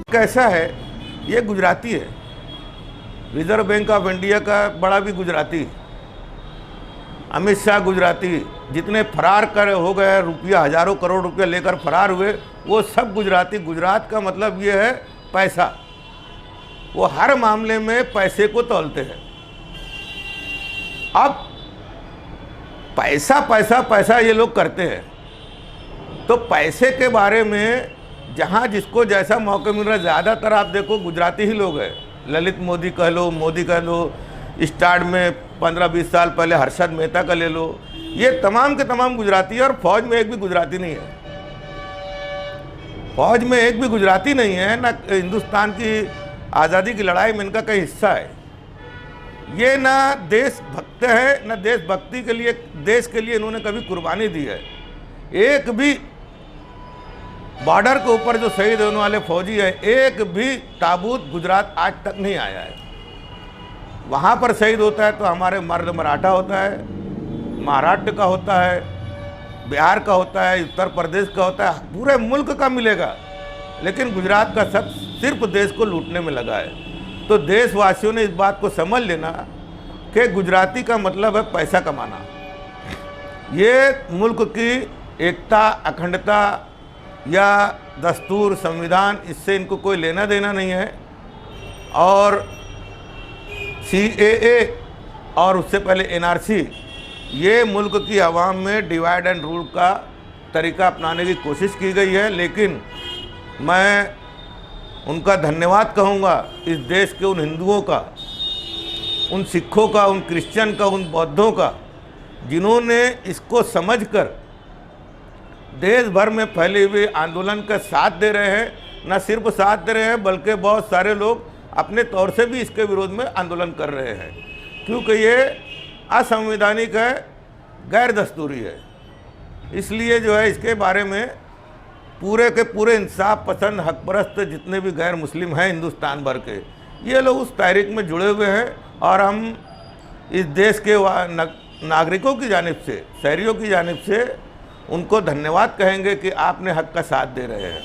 कैसा है, ये गुजराती है। रिजर्व बैंक ऑफ इंडिया का बड़ा भी गुजराती, अमित शाह गुजराती, जितने फरार कर हो गए, रुपया हजारों करोड़ रुपया लेकर फरार हुए, वो सब गुजराती। गुजरात का मतलब ये है पैसा। वो हर मामले में पैसे को तौलते हैं। अब पैसा पैसा पैसा ये लोग करते हैं, तो पैसे के बारे में जहाँ जिसको जैसा मौका मिल रहा है, ज़्यादातर आप देखो गुजराती ही लोग हैं। ललित मोदी कह लो, मोदी कह लो, स्टार्ट में 15-20 साल पहले हर्षद मेहता का ले लो, ये तमाम के तमाम गुजराती है। और फौज में एक भी गुजराती नहीं है। फौज में एक भी गुजराती नहीं है, ना हिंदुस्तान की आज़ादी की लड़ाई में इनका कई हिस्सा है। ये ना देशभक्त है, ना देशभक्ति के लिए, देश के लिए इन्होंने कभी कुर्बानी दी है। एक भी बॉर्डर के ऊपर जो शहीद होने वाले फौजी है, एक भी ताबूत गुजरात आज तक नहीं आया है। वहाँ पर शहीद होता है तो हमारे मर्द मराठा होता है, महाराष्ट्र का होता है, बिहार का होता है, उत्तर प्रदेश का होता है, पूरे मुल्क का मिलेगा। लेकिन गुजरात का सब सिर्फ देश को लूटने में लगा है। तो देशवासियों ने इस बात को समझ लेना कि गुजराती का मतलब है पैसा कमाना। ये मुल्क की एकता, अखंडता या दस्तूर, संविधान, इससे इनको कोई लेना देना नहीं है। और CAA और उससे पहले NRC, ये मुल्क की आवाम में डिवाइड एंड रूल का तरीका अपनाने की कोशिश की गई है। लेकिन मैं उनका धन्यवाद कहूँगा, इस देश के उन हिंदुओं का, उन सिखों का, उन क्रिश्चियन का, उन बौद्धों का, जिन्होंने इसको समझकर देश भर में फैले हुए आंदोलन का साथ दे रहे हैं। न सिर्फ साथ दे रहे हैं, बल्कि बहुत सारे लोग अपने तौर से भी इसके विरोध में आंदोलन कर रहे हैं, क्योंकि ये असंवैधानिक है, गैर दस्तूरी है। इसलिए जो है इसके बारे में पूरे के पूरे इंसाफ पसंद, हक परस्त जितने भी गैर मुस्लिम हैं हिंदुस्तान भर के, ये लोग उस तहरीक में जुड़े हुए हैं। और हम इस देश के नागरिकों की जानिब से, शहरियों की जानिब से उनको धन्यवाद कहेंगे कि आपने हक का साथ दे रहे हैं।